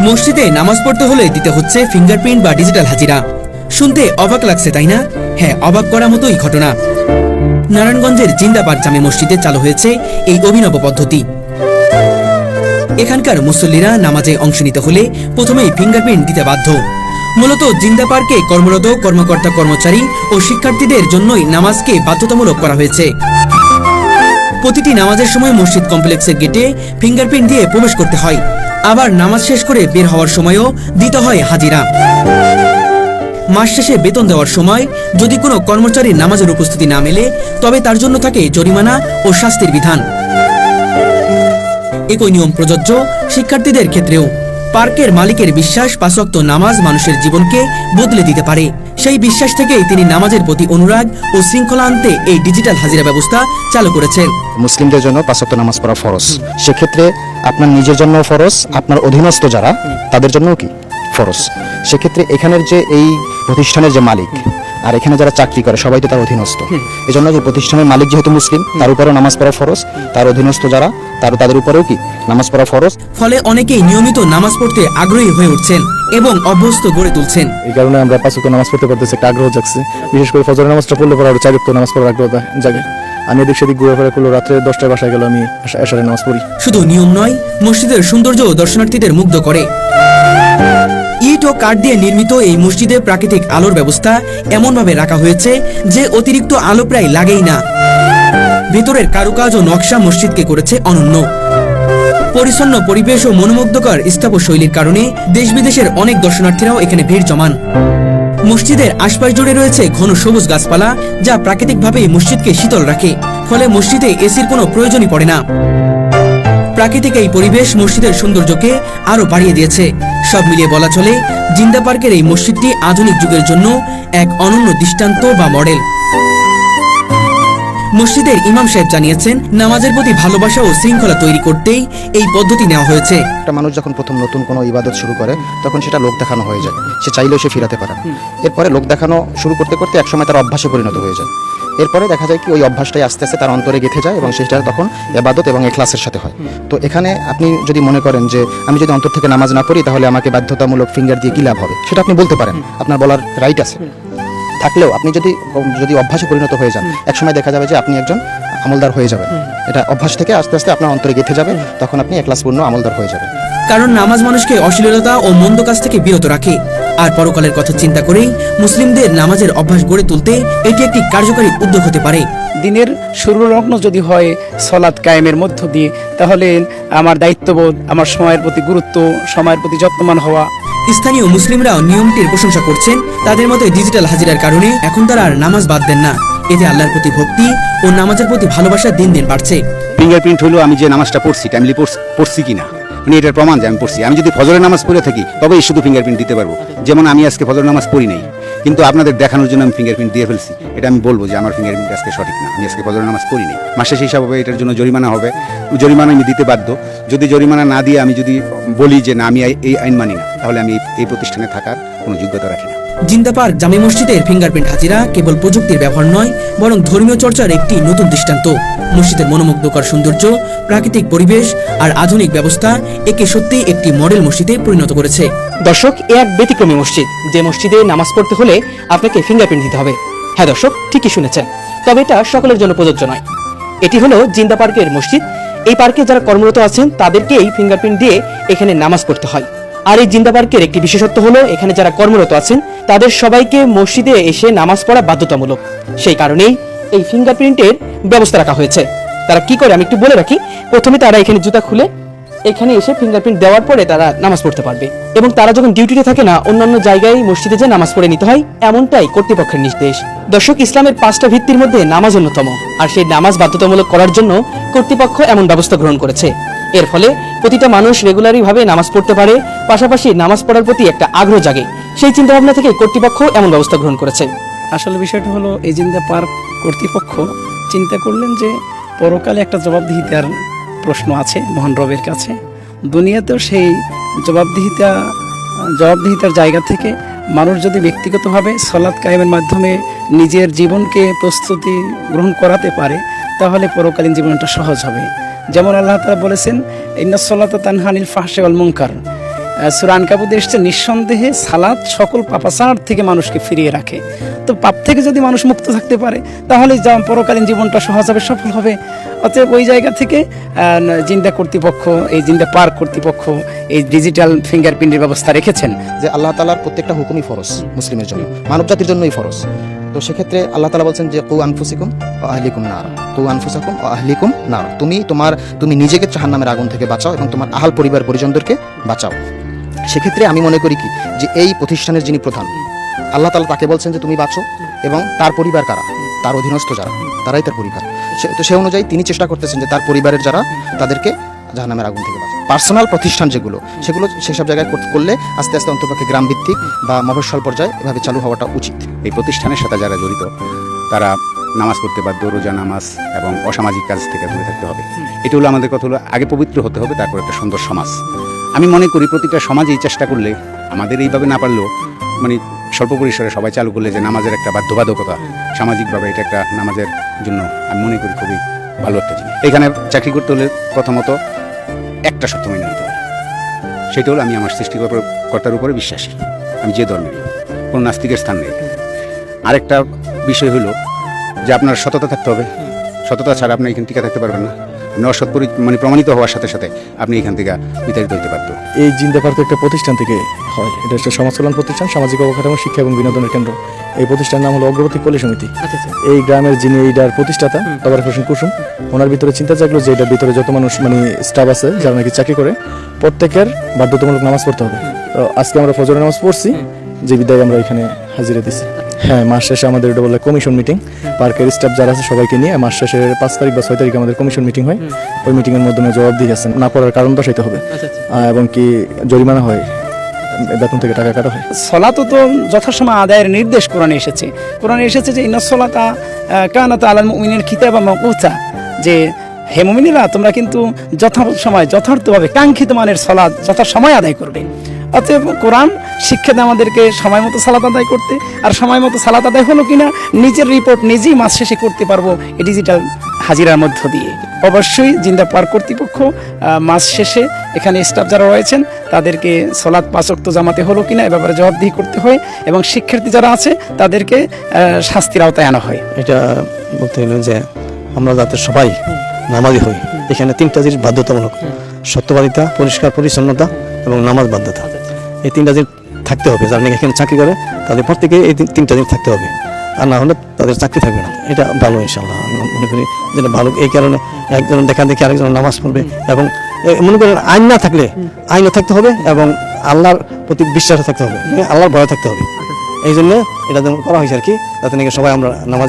মসজিদে নামাজ পড়তে হলে দিতে হচ্ছে ফিঙ্গারপ্রিন্ট বা ডিজিটাল হাজিরা। শুনতে অবাক লাগছে তাই না? হ্যাঁ, অবাক করার মতোই ঘটনা। নারায়ণগঞ্জের জিন্দাপাড় জামে মসজিদে চালু হয়েছে এই অভিনব পদ্ধতি। এখানকার মুসল্লিরা নামাজে অংশ নিতে হলে প্রথমেই ফিঙ্গারপ্রিন্ট দিতে বাধ্য। মূলত জিন্দাপাড়কে কর্মরত কর্মকর্তা কর্মচারী ও শিক্ষার্থীদের জন্যই নামাজকে বাধ্যতামূলক করা হয়েছে। প্রতিটি নামাজের সময় মসজিদ কমপ্লেক্সের গেটে ফিঙ্গারপ্রিন্ট দিয়ে প্রবেশ করতে হয়। আবার নামাজ শেষ করে বের হওয়ার সময়ও দিতে হয় হাজিরা। মাস শেষে বেতন দেওয়ার সময় যদি কোনো কর্মচারীর নামাজের উপস্থিতি না মেলে তবে তার জন্য থাকে জরিমানা ও শাস্তির বিধান। একই নিয়ম প্রযোজ্য শিক্ষার্থীদের ক্ষেত্রেও। পার্কের মালিকের বিশ্বাস ৫ ওয়াক্ত নামাজ মানুষের জীবনকে বদলে দিতে পারে। সেই বিশ্বাস থেকেই তিনি নামাজের প্রতি অনুরাগ ও শৃঙ্খলা আনতে এই ডিজিটাল হাজিরা ব্যবস্থা চালু করেছেন। মুসলিমদের জন্য ৫ ওয়াক্ত নামাজ পড়া ফরজ। সেক্ষেত্রে আপনার নিজের জন্য ফরজ, আপনার অধীনস্থ যারা তাদের জন্যও কি ফরজ। সেক্ষেত্রে এখানের যে এই প্রতিষ্ঠানের যে মালিক আর এখানে যারা চাকরি করে সবাই তো তার অধীনস্থ। এজন্য যে প্রতিষ্ঠানের মালিক যেহেতু মুসলিম, তার উপরেও নামাজ পড়া ফরজ, তার অধীনস্থ যারা তাদের উপরেও কি নামাজ পড়া ফরজ। ফলে অনেকেই নিয়মিত নামাজ পড়তে আগ্রহী হয়ে উঠছেন এবং অভ্যস্ত গড়ে তুলছেন। এই কারণে আমরা ৫ ওয়াক্ত নামাজ পড়তে পারতেছি, একটা আগ্রহ জাগছে। বিশেষ করে ফজরের নামাজটা পড়লে পরে আরো ৪ ওয়াক্ত নামাজ পড়ার আগ্রহ জাগে। আমি এদিক সেদিক ঘুরে ফেরা করলো, রাত্রে 10টায় বাসায় গেল আমি এশারের নামাজ পড়ি। শুধু নিয়ম নয়, মসজিদের সৌন্দর্য দর্শনার্থীদের মুগ্ধ করে। ইট ও কাঠ দিয়ে নির্মিত এই মসজিদে প্রাকৃতিক আলোর ব্যবস্থা এমনভাবে রাখা হয়েছে যে অতিরিক্ত আলো প্রায় লাগেই না। ভেতরের কারুকাজ ও নকশা মসজিদকে করেছে অনন্য। পরিচ্ছন্ন পরিবেশ ও মনোমুগ্ধকর স্থাপত্যশৈলীর কারণে দেশ বিদেশের অনেক দর্শনার্থীরাও এখানে ভিড় জমান। মসজিদের আশপাশ জুড়ে রয়েছে ঘন সবুজ গাছপালা, যা প্রাকৃতিকভাবে মসজিদকে শীতল রাখে। ফলে মসজিদে এসির কোনো প্রয়োজনই পড়ে না। প্রাকৃতিক এই পরিবেশ মসজিদের সৌন্দর্যকে আরো বাড়িয়ে দিয়েছে। সব মিলিয়ে বলা চলে, জিন্দা পার্কের এই মসজিদটি আধুনিক যুগের জন্য এক অনন্য দৃষ্টান্ত বা মডেল। মসজিদের ইমাম সাহেব জানিয়েছেন, নামাজের প্রতি ভালোবাসা ও শৃঙ্খলা তৈরি করতেই এই পদ্ধতি নেওয়া হয়েছে। একটা মানুষ যখন প্রথম নতুন কোনো ইবাদত শুরু করে তখন সেটা লোক দেখানো হয়ে যায়, সে চাইলেও সে ফিরাতে পারে। এরপরে লোক দেখানো শুরু করতে করতে একসময় তার অভ্যাসে পরিণত হয়ে যায়। এরপরে দেখা যায় কি ওই অভ্যাসটাই আস্তে আস্তে তার অন্তরে গেঁথে যায় এবং সেটা তখন ইবাদত এবং ইখলাসের সাথে হয়। তো এখানে আপনি যদি মনে করেন যে আমি যদি অন্তর থেকে নামাজ না পড়ি তাহলে আমাকে বাধ্যতামূলক ফিঙ্গার দিয়ে কি লাভ হবে, সেটা আপনি বলতে পারেন, আপনার বলার রাইট আছে। থাকলেও আপনি যদি অভ্যাসে পরিণত হয়ে যান, একসময় দেখা যাবে যে আপনি একজন আমলদার হয়ে যাবেন। এটা অভ্যাস থেকে আস্তে আস্তে আপনার অন্তরে গেঁথে যাবে, তখন আপনি ইখলাসপূর্ণ আমলদার হয়ে যাবেন। কারণ নামাজ মানুষকে অশ্লীলতা ও মন্দ কাজ থেকে বিরত রাখে। আর পরকালের কথা চিন্তা করেই মুসলিমদের নামাজের অভ্যাস গড়ে তুলতে এটি একটি কার্যকরী উদ্যোগ হতে পারে। দিনের শুরু লগ্ন যদি হয় সলাৎ কায়েমের মধ্য দিয়ে, তাহলে আমার দায়িত্ববোধ, আমার সময়ের প্রতি গুরুত্ব, সময়ের প্রতি যত্নবান হওয়া। স্থানীয় মুসলিমরাও নিয়মটির প্রশংসা করছেন। তাদের মতে ডিজিটাল হাজিরার কারণে এখন তারা আর নামাজ বাদ দেন না। এতে আল্লাহর প্রতি ভক্তি ও নামাজের প্রতি ভালোবাসা দিন দিন বাড়ছে। ফিঙ্গারপ্রিন্ট হলো আমি যে নামাজটা পড়ছি টাইমলি পড়ছি কিনা, মানে এটার প্রমাণ যে আমি পড়ছি। আমি যদি ফজরের নামাজ পড়ে থাকি তবেই শুধু ফিঙ্গারপ্রিন্ট দিতে পারবো। যেমন আমি আজকে ফজরের নামাজ পড়ি নাই, কিন্তু আপনাদের দেখানোর জন্য আমি ফিঙ্গারপ্রিন্ট দিয়ে ফেলছি। এটা আমি বলবো যে আমার ফিঙ্গারপ্রিন্ট আজকে সঠিক না, আমি আজকে ফজরের নামাজ পড়ি নাই। মাসে হিসাব হবে, এটার জন্য জরিমানা হবে। জরিমানা আমি দিতে বাধ্য। যদি জরিমানা না দিয়ে আমি যদি বলি যে না আমি এই আইন মানি না, তাহলে আমি এই প্রতিষ্ঠানে থাকার কোনো যোগ্যতা রাখি না। জিন্দা পার্ক জামে মসজিদের ফিঙ্গারপ্রিন্ট হাজিরা কেবল প্রযুক্তির ব্যবহার নয়, বরং ধর্মীয় চর্চার একটি নতুন দৃষ্টান্ত। মসজিদের মনোমুগ্ধকর সৌন্দর্য, প্রাকৃতিক পরিবেশ আর আধুনিক ব্যবস্থা একে সত্যি একটি মডেল মসজিদে পরিণত করেছে। দর্শক, এ এক ব্যতিক্রমী মসজিদ, যে মসজিদে নামাজ পড়তে হলে আপনাকে ফিঙ্গারপ্রিন্ট দিতে হবে। হ্যাঁ দর্শক, ঠিকই শুনেছেন। তবে এটা সকলের জন্য প্রযোজ্য নয়। এটি হলো জিন্দা পার্কের মসজিদ। এই পার্কে যারা কর্মরত আছেন তাদেরকেই ফিঙ্গারপ্রিন্ট দিয়ে এখানে নামাজ পড়তে হয়। আর এই জিন্দা পার্কের একটি বিশেষত্ব হলো, এখানে যারা কর্মরত আছেন তাদের সবাইকে মসজিদে এসে নামাজ পড়া বাধ্যতামূলক। সেই কারণেই এই ফিঙ্গারপ্রিন্টের ব্যবস্থা রাখা হয়েছে। তারা কি করে আমি একটু বলে রাখি। প্রথমে তারা এখানে জুতা খুলে এখানে এসে ফিঙ্গারপ্রিন্ট দেওয়ার পরে তারা নামাজ পড়তে পারবে। এবং তারা যখন ডিউটিতে থাকে না, অন্যান্য জায়গায় মসজিদে যে নামাজ পড়ে নিতে হয়, এমনটাই কর্তৃপক্ষের নির্দেশ। দর্শক, ইসলামের 5টা ভিত্তির মধ্যে নামাজ অন্যতম। আর সেই নামাজ বাধ্যতামূলক করার জন্য কর্তৃপক্ষ এমন ব্যবস্থা গ্রহণ করেছে। এর ফলে প্রতিটা মানুষ রেগুলারলি ভাবে নামাজ পড়তে পারে, পাশাপাশি নামাজ পড়ার প্রতি একটা আগ্রহ জাগে। সেই চিন্তাভাবনা থেকে কর্তৃপক্ষ এমন ব্যবস্থা গ্রহণ করেছে। আসলে বিষয়টা হলো, এই জিন্দা পার্ক কর্তৃপক্ষ চিন্তা করলেন যে পরকালে একটা জবাবদিহিতার প্রশ্ন আছে মহান রবের কাছে। দুনিয়াতেও সেই জবাবদিহিতার জায়গা থেকে মানুষ যদি ব্যক্তিগতভাবে সলাৎ কায়েমের মাধ্যমে নিজের জীবনকে প্রস্তুতি গ্রহণ করাতে পারে, তাহলে পরকালীন জীবনটা সহজ হবে। যেমন আল্লাহ তাআলা বলেছেন, ইন্নাস সালাতা তানহা আনিল ফাহশাই ওয়াল মুনকার। সূরা আনকাবুতে এসেছে, নিঃসন্দেহে সালাত সকল পাপাচার থেকে মানুষকে ফিরিয়ে রাখে। তো পাপ থেকে যদি মানুষ মুক্ত থাকতে পারে তাহলে যা পরকালীন জীবনটা সহজ হবে, সফল হবে। অতএব ওই জায়গা থেকে জিন্দা কর্তৃপক্ষ, এই জিন্দা পার্ক কর্তৃপক্ষ এই ডিজিটাল ফিঙ্গারপ্রিন্টের ব্যবস্থা রেখেছেন। যে আল্লাহ তাআলার প্রত্যেকটা হুকুমই ফরজ মুসলিমের জন্য, মানব জাতির জন্যই ফরজ। তো সেক্ষেত্রে আল্লাহ তাআলা বলছেন যে কু আনফুসিকুম ওয়া আহলিকুম নার, কু আনফুসাকুম ওয়া আহলিকুম নার, তুমি নিজেকে জাহান্নামের আগুন থেকে বাঁচাও এবং তোমার আহাল পরিবার পরিজনদেরকে বাঁচাও। সেক্ষেত্রে আমি মনে করি কি যে এই প্রতিষ্ঠানের যিনি প্রধান, আল্লাহ তাআলা তাকে বলছেন যে তুমি বাঁচো, এবং তার পরিবার কারা, তার অধীনস্থ যারা, তারাই তার পরিবার। তো সে অনুযায়ী তিনি চেষ্টা করতেছেন যে তার পরিবারের যারা, তাদেরকে জাহান্নামের আগুন থেকে বাঁচাও। পার্সোনাল প্রতিষ্ঠান যেগুলো, সেগুলো সেসব জায়গায় করলে আস্তে আস্তে অন্তপক্ষে গ্রাম ভিত্তিক বা মফস্বল পর্যায়ে এভাবে চালু হওয়াটা উচিত। এই প্রতিষ্ঠানের সাথে যারা জড়িত তারা নামাজ পড়তে বাধ্য, রোজা, নামাজ এবং অসামাজিক কাজ থেকে দূরে থাকতে হবে। এটা হলো আমাদের কথা, হলো আগে পবিত্র হতে হবে, তারপর একটা সুন্দর সমাজ। আমি মনে করি প্রতিটা সমাজেই চেষ্টা করলে, আমাদের এইভাবে না পারলেও মানে স্বল্প পরিসরে সবাই চালু করলে যে নামাজের একটা বাধ্যবাধকতা সামাজিকভাবে, এটা একটা নামাজের জন্য আমি মনে করি খুবই ভালো একটা জিনিস। এখানে চাকরি করতে হলে প্রথমত একটা সত্য মেনে নিতে হবে, সেটা হলো আমি আমার সৃষ্টিকর্তার উপরে বিশ্বাসী, আমি যে ধর্মের, কোনো নাস্তিকের স্থান নেই। আরেকটা বিষয় হলো যে আপনার সততা থাকতে হবে, সততা ছাড়া আপনি এখান থেকে থাকতে পারবেন না। আপনি অসৎ মানে প্রমাণিত হওয়ার সাথে সাথে আপনি এখান থেকে বিতাড়িত হতে বাধ্য। এই জিন্দা পার্ক একটা প্রতিষ্ঠান থেকে হয়, এটা একটা সমাজ কল্যাণ প্রতিষ্ঠান, সামাজিক অবকাঠামো, শিক্ষা এবং বিনোদনের কেন্দ্র। এই প্রতিষ্ঠানের নাম হলো অগ্রগতি পল্লী সমিতি। এই গ্রামের যিনি এইটার প্রতিষ্ঠাতা তাবারক হোসেন কুসুম, ওনার ভিতরে চিন্তা জাগলো যে এটার ভিতরে যত মানুষ মানে স্টাফ আছে যারা নাকি চাকরি করে, প্রত্যেকের বাধ্যতামূলক নামাজ পড়তে হবে। তো আজকে আমরা ফজরের নামাজ পড়ছি, যে বিদায় আমরা এখানে হাজিরা দিছি। হ্যাঁ, মাস শেষে আমাদের এটা বলে কমিশন মিটিং, পার্কের স্টাফ যারা আছে সবাইকে নিয়ে মাস শেষে 5 তারিখ বা 6 তারিখ আমাদের কমিশন মিটিং হয়। ওই মিটিংয়ের মাধ্যমে জবাবদিহি আছে, না পড়ার কারণ দর্শাইতে হবে, এবং কি জরিমানা হয়, বেতন থেকে টাকা কাটা হয়। সলাত তো যথাসময় আদায়ের নির্দেশ কোরআনে এসেছে। কোরআনে এসেছে যে ইন্নাস সালাতা কানাত আলাল মুমিনিনা কিতাবাম মাওকুতা, যে হে মুমিনেরা তোমরা কিন্তু যথাসময় যথার্থভাবে কাঙ্ক্ষিত মানের সালাত যথাসময় আদায় করবে। অতএব কোরআন শিক্ষা দেয় আমাদেরকে সময় মতো সালাত আদায় করতে। আর সময় মতো সালাত আদায় হলো কিনা নিজের রিপোর্ট নিজেই মাস শেষে করতে পারবো এই ডিজিটাল হাজিরার মধ্য দিয়ে। অবশ্যই জিন্দা পার্ক কর্তৃপক্ষ মাস শেষে এখানে স্টাফ যারা রয়েছেন তাদেরকে সালাত 5 ওয়াক্ত জামাতে হলো কিনা এ ব্যাপারে জবাবদিহি করতে হয়, এবং শিক্ষার্থী যারা আছে তাদেরকে শাস্তির আওতায় আনা হয়। এটা বলতে গেলে যে আমরা যাতে সবাই নামাজি হই, এখানে 3টা জিনিস বাধ্যতামূলক: সত্যবাদিতা, পরিষ্কার পরিচ্ছন্নতা এবং নামাজ বাধ্যতা। এই 3টা জিনিস থাকতে হবে। যারা নাকি এখানে চাকরি করে তাদের প্রত্যেকে এই 3টা জিনিস থাকতে হবে, আর না হলে তাদের চাকরি থাকবে না। এটা ভালো, ইনশাআল্লাহ মনে করি যেটা ভালো। এই কারণে একজন দেখা দেখি আরেকজন নামাজ পড়বে, এবং মনে করেন আইন না থাকলে আইনও থাকতে হবে, এবং আল্লাহর প্রতি বিশ্বাস থাকতে হবে, আল্লাহর ভয় থাকতে হবে। এই জন্য এটা করা হয়েছে আর কি, যাতে নাকি সবাই আমরা নামাজ